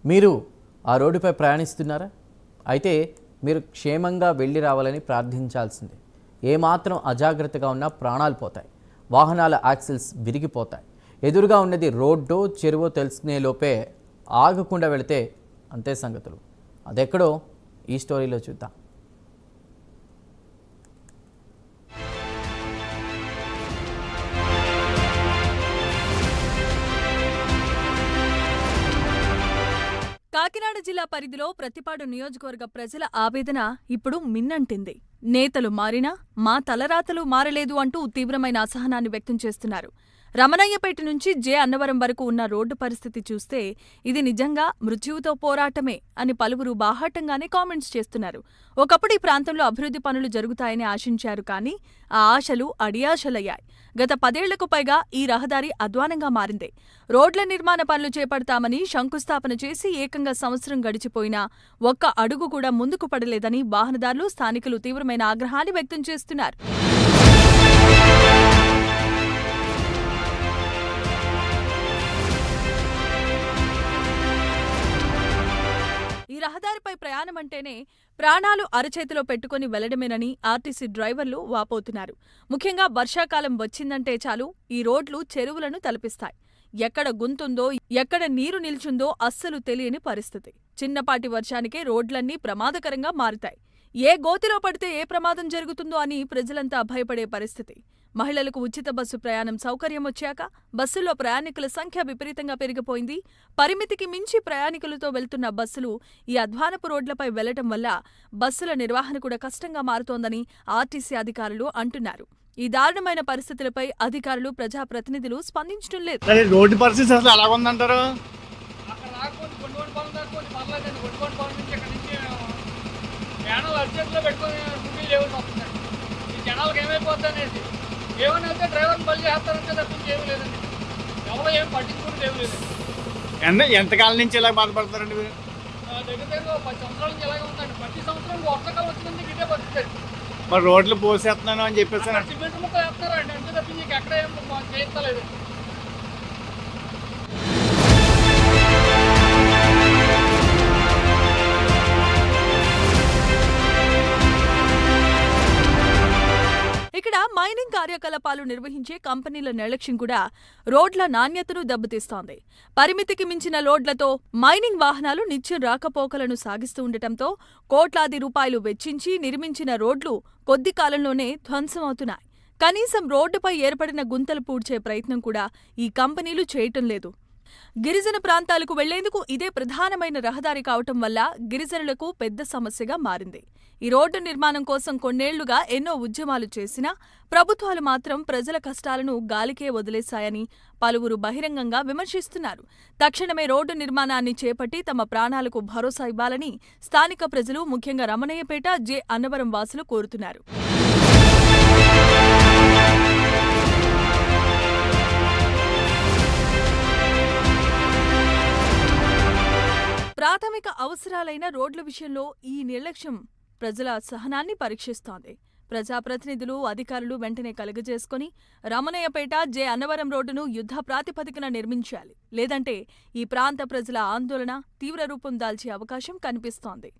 మీరు ఆ రోడ్డుపై ప్రయాణిస్తున్నారా? అయితే మీరు క్షేమంగా వెళ్ళి రావాలని ప్రార్థించాల్సిందే. ఏమాత్రం అజాగ్రత్తగా ఉన్నా ప్రాణాలు పోతాయి, వాహనాల యాక్సిల్స్ విరిగిపోతాయి. ఎదురుగా ఉన్నది రోడ్డో చెరువో తెలుసుకునే లోపే ఆగకుండా వెళితే అంతే సంగతులు. అదెక్కడో ఈ స్టోరీలో చూద్దాం. కాకినాడ జిల్లా పరిధిలో ప్రతిపాడు నియోజకవర్గ ప్రజల ఆవేదన ఇప్పుడు మిన్నంటింది. నేతలు మారినా మా తలరాతలు మారలేదు అంటూ తీవ్రమైన అసహనాన్ని వ్యక్తం చేస్తున్నారు. రమణయ్యపేట నుంచి జె అన్నవరం వరకు ఉన్న రోడ్డు పరిస్థితి చూస్తే ఇది నిజంగా మృత్యువుతో పోరాటమే అని పలువురు బాహాటంగానే కామెంట్స్ చేస్తున్నారు. ఒకప్పుడు ఈ ప్రాంతంలో అభివృద్ధి పనులు జరుగుతాయని ఆశించారు, కానీ ఆ ఆశలు అడియాశలయ్యాయి. గత 10 ఏళ్లకు పైగా ఈ రహదారి అధ్వానంగా మారింది. రోడ్ల నిర్మాణ పనులు చేపడతామని శంకుస్థాపన చేసి ఏకంగా సంవత్సరం గడిచిపోయినా ఒక్క అడుగు కూడా ముందుకు పడలేదని వాహనదారులు, స్థానికులు తీవ్రమైన ఆగ్రహాన్ని వ్యక్తం చేస్తున్నారు. ఈ రహదారిపై ప్రయాణమంటేనే ప్రాణాలు అరచేతిలో పెట్టుకుని వెళ్లడమేనని ఆర్టీసీ డ్రైవర్లు వాపోతున్నారు. ముఖ్యంగా వర్షాకాలం వచ్చిందంటే చాలు ఈ రోడ్లు చెరువులను తలపిస్తాయి. ఎక్కడ గుంతుందో, ఎక్కడ నీరు నిల్చుందో అస్సలు తెలియని పరిస్థితి. చిన్నపాటి వర్షానికే రోడ్లన్నీ ప్రమాదకరంగా మారుతాయి. ఏ గోతిలో పడితే ఏ ప్రమాదం జరుగుతుందో అని ప్రజలంతా భయపడే పరిస్థితి. మహిళలకు ఉచిత బస్సు ప్రయాణం సౌకర్యం వచ్చాక బస్సుల్లో ప్రయాణికుల సంఖ్య విపరీతంగా పెరిగిపోయింది. పరిమితికి మించి ప్రయాణికులతో వెళ్తున్న బస్సులు ఈ అధ్వానపు రోడ్లపై వెళ్లటం వల్ల బస్సుల నిర్వహణ కూడా కష్టంగా మారుతోందని ఆర్టీసీ అధికారులు అంటున్నారు. ఈ దారుణమైన పరిస్థితులపై అధికారులు, ప్రజాప్రతినిధులు స్పందించడం లేదు. రోడ్డు పరిస్థితి అసలు ఎలా ఉందంటారు? జనాలకు ఏమైపోతుంది అనేసి ఏమని వెళ్తే డ్రైవర్ని బలి చేస్తారంటే తప్పించి ఏమీ లేదండి. ఎవరో ఏం పట్టించుకుంటే ఏమి లేదండి. ఎంతకాలం నుంచి ఇలా బాధపడతారండి మీరు? దగ్గర దగ్గర 10 సంవత్సరాల నుంచి ఇలాగే ఉందండి. ప్రతి సంవత్సరం వర్షాకాలం వచ్చిందంటే ఇదే పరిస్థితి. మరి రోడ్లు పోసేస్తున్నాను అని చెప్పేసి సిమెంట్ ముక్క వేస్తున్నారండి, అంతే తప్పించి ఎక్కడ ఏం చేయించలేదు. ఇక్కడ మైనింగ్ కార్యకలాపాలు నిర్వహించే కంపెనీల నిర్లక్ష్యం కూడా రోడ్ల నాణ్యతను దెబ్బతీస్తోంది. పరిమితికి మించిన లోడ్లతో మైనింగ్ వాహనాలు నిత్యం రాకపోకలను సాగిస్తూ ఉండటంతో కోట్లాది రూపాయలు వెచ్చించి నిర్మించిన రోడ్లు కొద్ది కాలంలోనే ధ్వంసమవుతున్నాయి. కనీసం రోడ్డుపై ఏర్పడిన గుంతలు పూడ్చే ప్రయత్నం కూడా ఈ కంపెనీలు చేయటం లేదు. గిరిజన ప్రాంతాలకు వెళ్లేందుకు ఇదే ప్రధానమైన రహదారి కావటం వల్ల గిరిజనులకు పెద్ద సమస్యగా మారింది. ఈ రోడ్డు నిర్మాణం కోసం కొన్నేళ్లుగా ఎన్నో ఉద్యమాలు చేసినా ప్రభుత్వాలు మాత్రం ప్రజల కష్టాలను గాలికే వదిలేశాయని పలువురు బహిరంగంగా విమర్శిస్తున్నారు. తక్షణమే రోడ్డు నిర్మాణాన్ని చేపట్టి తమ ప్రాణాలకు భరోసా ఇవ్వాలని స్థానిక ప్రజలు, ముఖ్యంగా రమణయ్యపేట, జె అన్నవరం వాసులు కోరుతున్నారు. ప్రాథమిక అవసరాలైన రోడ్ల విషయంలో ఈ నిర్లక్ష్యం ప్రజల సహనాన్ని పరీక్షిస్తోంది. ప్రజాప్రతినిధులు, అధికారులు వెంటనే కలుగజేసుకుని రమణయ్యపేట, జె అన్నవరం రోడ్డును యుద్ధ ప్రాతిపదికన నిర్మించాలి. లేదంటే ఈ ప్రాంత ప్రజల ఆందోళన తీవ్ర రూపం దాల్చే అవకాశం కనిపిస్తోంది.